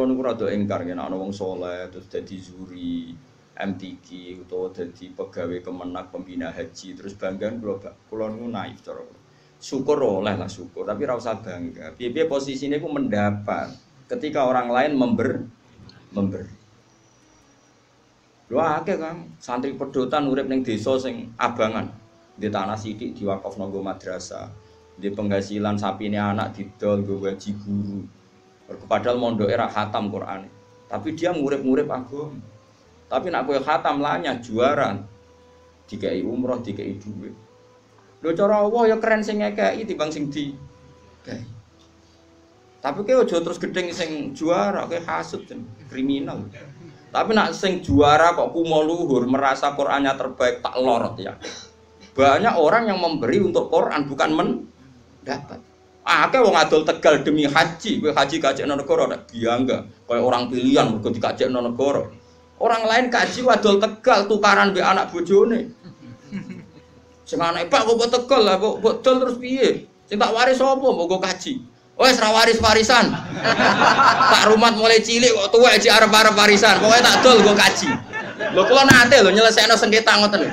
kula niku rada engkar yen ana wong saleh terus dadi juri MTQ utawa dadi pegawai Kemenak pembina haji terus banggaan kula niku naif cara. Syukur oleh lah syukur, tapi ora usah bangga. Piye-piye posisine ku mendapat ketika orang lain memberi. Lho akeh Kang, santri pedotan urip ning desa sing abangan. Di tanah sithik diwakafno nggo madrasah. Di penghasilan sapine anak didol nggo ngaji guru. Padahal mondoke ra khatam Quran. Tapi dia ngurip-ngurip agama. Tapi nak kowe khatam lanya juara. Dikai umroh, dikai duit. Lho cara Allah ya keren sing ngekeki timbang sing di. Tapi kowe aja terus gedeng sing juara, kowe hasud kriminal. Tapi nak sing juara kok kumo luhur merasa Qur'annya terbaik tak lorot ya. Banyak orang yang memberi untuk Quran bukan mendapat. Akeh wong adol Tegal demi haji, kowe haji kajekno negara nek biangga, kaya orang pilihan mergo dikajekno negara. Orang lain kaji wadol Tegal tukaran mbek anak bojone. Sing anake Pak kok Tegal lah kok dol terus piye? Sing tak waris sapa mbok go kaji? Wes ra waris-warisan. Tak rumat mulai cilik kok tuwek iki arep-arep warisan. Pokoke tak dol go kaji. Lho kula nate lho nyelesekno sengketa ngoten lho.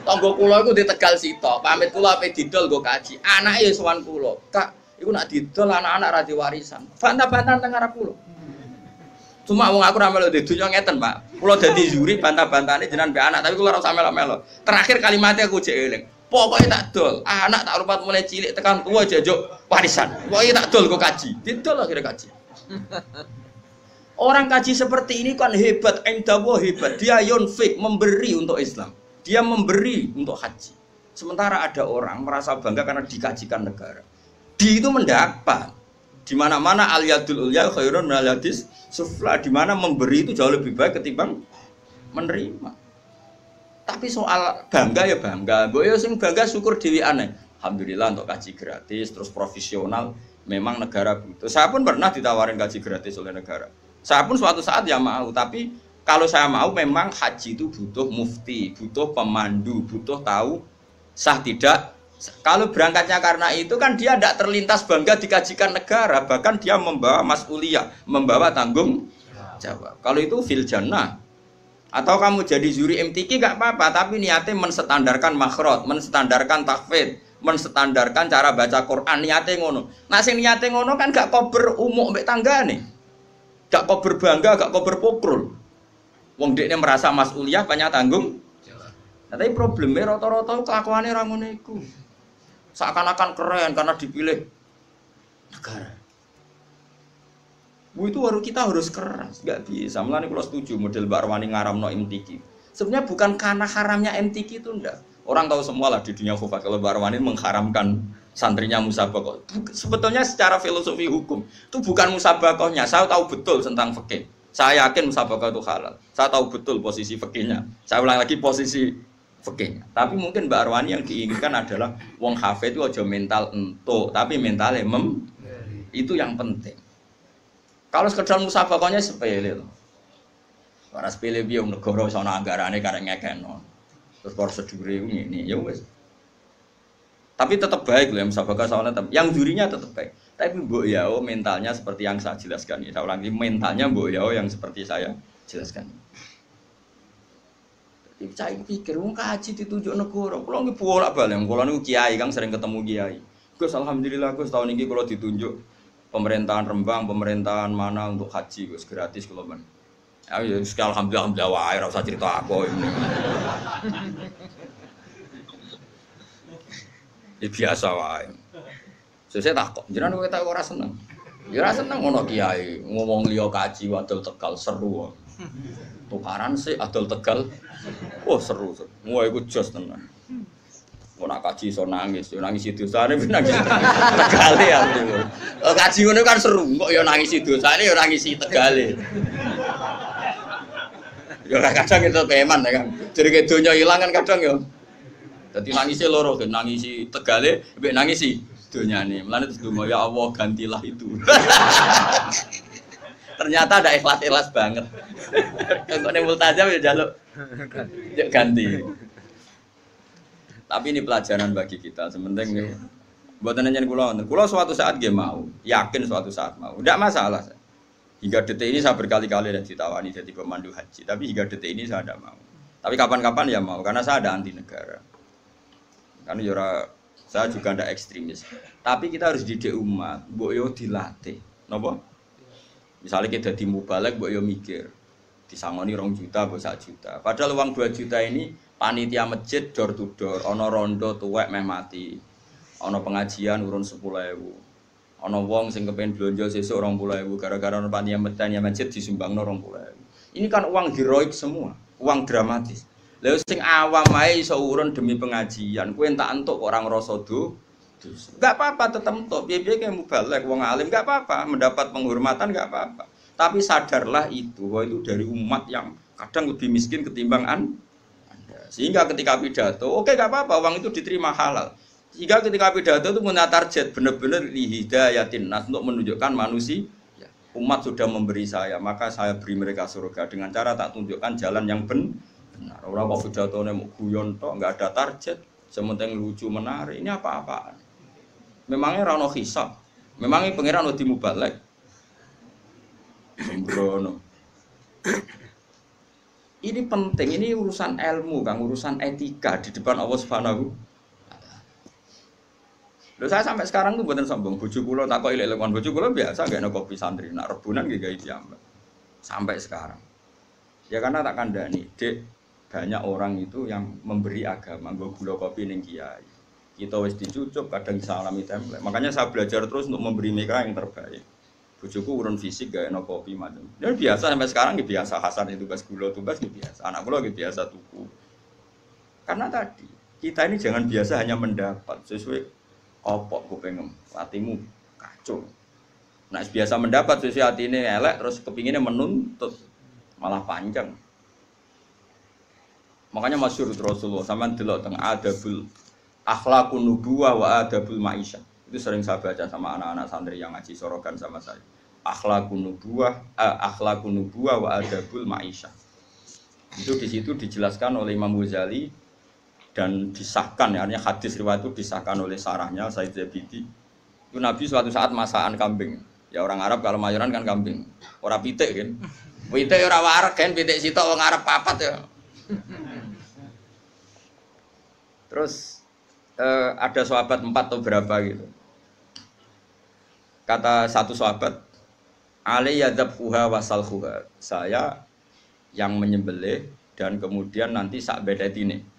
Tangga kula iku di Tegal sitok, pamit kula ape didol go kaji. Anake ya sowan kula. Kak, iku nak didol anak-anak ra diwarisan. Bantah-bantahan teng arep kula. Cuma wong aku ra melu di dunya ngeten, Pak. Kula dadi juri bantah-bantahane jenengan mbek anak, tapi kula ora usah melo-melo. Terakhir kalimatnya aku jek eling. Pokoke tak dol, anak tak rupat mulai cilik tekan tua jajuk warisan. Pokoke tak dol go kaji. Didol akhirnya kaji. Orang kaji seperti ini kan hebat, indawa hebat. Dia yunfik memberi untuk Islam. Dia memberi untuk haji. Sementara ada orang merasa bangga karena dikajikan negara. Di itu mendapat. Di mana-mana al-yadul ulya khairun minal yadis sufla. Di mana memberi itu jauh lebih baik ketimbang menerima. Tapi soal bangga ya bangga. Mbok yo sing bangga syukur dhewe aneh. Alhamdulillah untuk kaji gratis terus profesional. Memang negara butuh. Saya pun pernah ditawarin kaji gratis oleh negara. Saya pun suatu saat ya mau, tapi kalau saya mau memang haji itu butuh mufti, butuh pemandu, butuh tahu sah tidak. Kalau berangkatnya karena itu kan dia tidak terlintas bangga dikajikan negara, bahkan dia membawa mas'uliyah, membawa tanggung jawab. Kalau itu fil jannah. Atau kamu jadi juri MTQ gak apa-apa, tapi niatnya menstandarkan makhraj, menstandarkan tahfidz, menstandarkan cara baca Quran, niatnya ngono. Nah sing niatnya ngono kan gak kober umuk mbek tanggane. Gak kober bangga, gak kober pokrol. Wong dekne merasa mas'uliyah banyak tanggung. Nah, tapi problemnya rata-rata kelakuannya ra ngono iku. Seakan-akan keren karena dipilih negara. Itu kita harus keras, nggak bisa. Mulane kalau setuju model Mbak Arwani ngaramno MTQ. Sebenarnya bukan karena haramnya MTQ itu enggak. Orang tahu semua lah di dunia khufat kalau Mbak Arwani mengharamkan santrinya musabakoh. Sebetulnya secara filosofi hukum itu bukan musabakohnya. Saya tahu betul tentang fikih. Saya yakin musabakoh itu halal. Saya tahu betul posisi fikihnya. Saya ulang lagi posisi fikihnya. Tapi mungkin Mbak Arwani yang diinginkan adalah wong hafid itu aja mental entuk, tapi mentalnya itu yang penting. Kalau sekedar musabakohnya sepele loh. Karena sepele biar negara sana anggarannya karena ngekeno. Terus prosedure ini ya wes. Tapi tetap baik loh yang musabakoh soalnya yang jurinya tetap baik. Tapi Mbok Yao mentalnya seperti yang saya jelaskan ini. Saya ulangi mentalnya Mbok Yao yang seperti saya jelaskan. Jadi saya pikir wong kaji ditunjuk negara. Kalau nggih bolak-balik, kalau niku kiai Kang sering ketemu kiai. Gus alhamdulillah Gus tahun ini kalau ditunjuk pemerintahan Rembang, pemerintahan mana untuk haji Gus gratis kalau ben. Ya alhamdulillah wae ora usah cerita aku ini. Ya biasa wae. Saya takut, jenengan kowe tak ora seneng. Ya ora seneng ngono kiai ngomong liya kaji wadul Tegal seru. Tukaran sih adol Tegal. Oh seru. Wah iku jos tenan. Ora kaji iso nangis, yo nangis dosane nangis Tegale ya. Kaji ngono kan seru, kok yo nangis dosane yo nangis Tegale. Yo kadang itu peman ya kan. Jadi donya ilang kan kadang yo. Dadi nangise loro, nangisi Tegale, mbek nangisi donyane. Mulane terus ndonga ya Allah gantilah itu. Ternyata ada ikhlas-ikhlas banget. Kok nek multazam ya njaluk ganti. Tapi ini pelajaran bagi kita. Sementing nih, buat nanya kula suatu saat dia mau, yakin suatu saat mau, tidak masalah. Hingga detik ini saya berkali-kali ditawani jadi pemandu haji, tapi hingga detik ini saya tidak mau. Tapi kapan-kapan ya mau, karena saya ada anti negara. Kan yura saya juga tidak ekstremis. Tapi kita harus didik umat, mbok yo dilatih. Napa? Misalnya kita di mubalek, mbok yo mikir. Disangoni 2 juta, mbok 1 juta. Padahal uang 2 juta ini panitia masjid door to door, ono rondo tuwek meh mati. Ono pengajian urun 10.000. Ana wong sing kepen blonjo sesuk 20.000 gara-gara ana panitia masjid disumbangno 20.000. Ini kan uang heroik semua, uang dramatis. Lha sing awam ae iso urun demi pengajian, kowe entak entuk kok ora ngrasa dosa. Enggak apa-apa tetep entuk, piye-piye kayak mubalek wong alim enggak apa-apa, mendapat penghormatan enggak apa-apa. Tapi sadarlah itu, bahwa itu dari umat yang kadang lebih miskin ketimbang Anda. Sehingga ketika pidato, oke enggak apa-apa, uang itu diterima halal. Jika ketika pidato itu punya target benar-benar lihidayatin nas untuk menunjukkan manusia umat sudah memberi saya, maka saya beri mereka surga dengan cara tak tunjukkan jalan yang benar. Orang kok pidato mau guyon tok, nggak ada target, sementing lucu menarik. Ini apa-apaan? Memangnya rano hisab, memangnya pangeran wedi mubalek. Sembrono. Ini penting, ini urusan ilmu, Kang, urusan etika di depan Allah Subhanahu. Loh, saya sampai sekarang tuh buatan sombong, bojo kula takoki lek lekon bojo kula biasa gak ana kopi santri, nak rebunan nggih gawe piyambak. Sampai sekarang. Ya karena tak kandhani, Dek, banyak orang itu yang memberi agama, nggo gula kopi ning kiai. Kita wis dicucup, kadang disalami template. Makanya saya belajar terus untuk memberi mereka yang terbaik. Bojoku urun fisik gak ana kopi macam. Ya biasa sampai sekarang nggih biasa Hasan itu tugas gula tugas nggih biasa. Anak kula nggih biasa tuku. Karena tadi, kita ini jangan biasa hanya mendapat sesuai opok kupengem, hatimu kacau. Nah biasa mendapat sesuai hati ini elek, terus kepinginnya menuntut, malah panjang. Makanya masyhur Rasulullah sama delok teng adabul akhlakun nubuwah wa adabul maisha. Itu sering saya baca sama anak-anak santri yang ngaji sorokan sama saya. Akhlakun nubuwah wa adabul maisha. Itu di situ dijelaskan oleh Imam Ghazali dan disahkan, ya, artinya hadis riwayat itu disahkan oleh sarahnya Said Zabidi. Itu Nabi suatu saat masakan kambing. Ya orang Arab kalau mayoran kan kambing, ora pitik kan. Pitik ora wareg kan, pitik sitok wong Arab papat ya. Terus ada sahabat 4 atau berapa gitu. Kata satu sahabat, Ali yadzabhuha wasalhuha. Saya yang menyembelih dan kemudian nanti sak bedetine.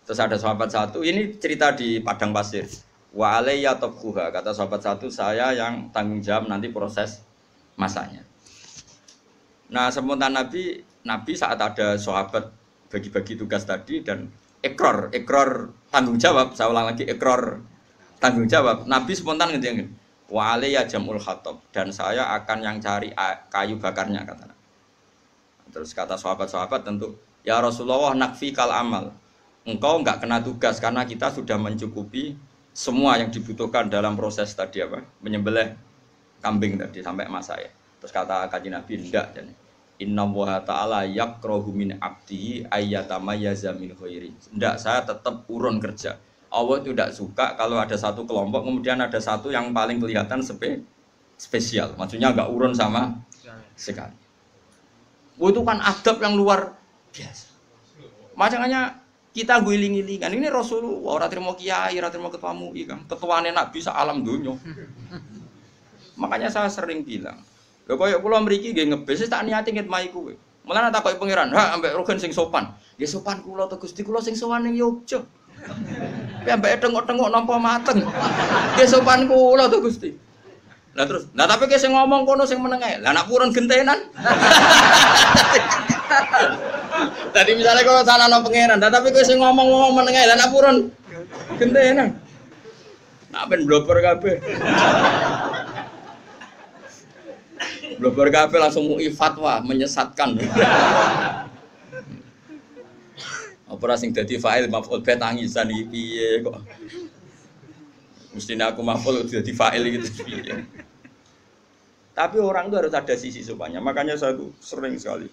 Terus ada sahabat satu, ini cerita di padang pasir. Wa alayya tabkhuha, kata sahabat satu, saya yang tanggung jawab nanti proses masaknya. Nah, spontan Nabi saat ada sahabat bagi-bagi tugas tadi dan ikrar tanggung jawab, saya ulang lagi ikrar tanggung jawab. Nabi spontan ngene, wa alayya jamul khatab, dan saya akan yang cari kayu bakarnya kata. Terus kata sahabat-sahabat tentu, ya Rasulullah nakfi kal amal. Engkau enggak kena tugas karena kita sudah mencukupi semua yang dibutuhkan dalam proses tadi apa menyembelih kambing tadi sampai masak ya. Terus kata Kanjeng Nabi enggak, Inna wa ta'ala yakrahu min abdihi ayyatamayyaza min khairi. Enggak, saya tetap urun kerja. Allah itu tidak suka kalau ada satu kelompok kemudian ada satu yang paling kelihatan spesial. Maksudnya enggak urun sama sekali. Itu kan adab yang luar biasa. Makanya kita guling-gilingan ini Rasulullah ora trimo kiai, ora trimo ketua MUI kan. Ketuane nak bisa alam dunya. Makanya saya sering bilang, lho koyo kula mriki nggih ngebes tak niati ngitmai kowe. Mulane tak koyo pangeran, ha ambek rogen sing sopan. Nggih sopan kula to Gusti, kula sing sowan ning Yogya. Tapi ambek tengok-tengok nampa mateng. Nggih sopan kula to Gusti. Lah terus, lah tapi ki sing ngomong kono sing meneng ae. Lah nak purun gentenan. Tadi misalnya kalau sana no pangeran, tapi kau sing ngomong menengah, dan apurun gentenan. Nak ben blobor kabeh. Blobor kabeh langsung mui fatwa menyesatkan. Apa sing dadi fa'il maf'ul be tangisan iki piye kok. Mestinya aku maf'ul dadi fa'il gitu piye. Tapi orang itu harus ada sisi sopannya. Makanya saya tuh sering sekali.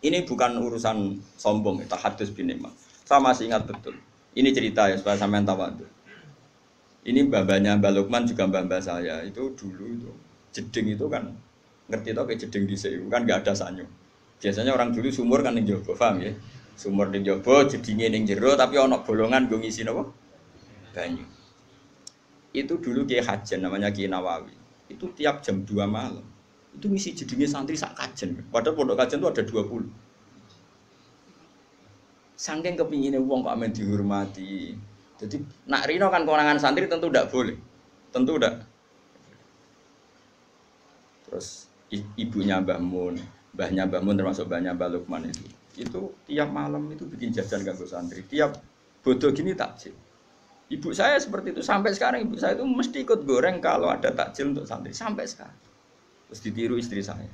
Ini bukan urusan sombong, itu hadis bin Imam. Saya masih ingat betul. Ini cerita ya supaya sampean tahu. Ini babanya Mbak Lukman juga mbak saya itu dulu itu jeding itu kan Ngerti tau kayak jeding dhisik kan nggak ada sanyo. Biasanya orang dulu sumur kan ning jaba, paham ya? Sumur ning jaba, jedinge ning jero tapi ana bolongan nggo ngisi napa? Banyu. Itu dulu Kiai Hajan namanya Kiai Nawawi. Itu tiap jam 2 malam itu ngisi jedinge santri sak kajen. Padahal pondok kajen itu ada 20. Saking kepingine wong kok amen dihormati. Jadi nak rino kan kewenangan santri tentu tidak boleh. Tentu tidak. Terus ibunya Mbah Mun, mbahnya Mbah Mun termasuk mbahnya Mbah Lukman itu tiap malam itu bikin jajan kanggo santri. Tiap bodoh gini takjil. Ibu saya seperti itu sampai sekarang ibu saya itu mesti ikut goreng kalau ada takjil untuk santri sampai sekarang. Terus ditiru istri saya.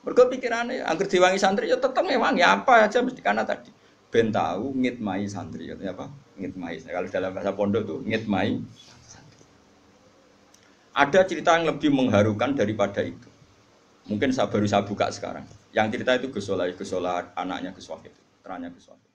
Mergo pikirannya angger diwangi santri ya tetep memang ya apa aja mesti karena tadi ben tahu ngitmai santri katanya apa? Ngitmai. Nah, kalau dalam bahasa pondok tuh ngitmai santri. Ada cerita yang lebih mengharukan daripada itu. Mungkin saya baru buka sekarang. Yang cerita itu Gus Solah anaknya Gus Wahid, terannya Gus Wahid.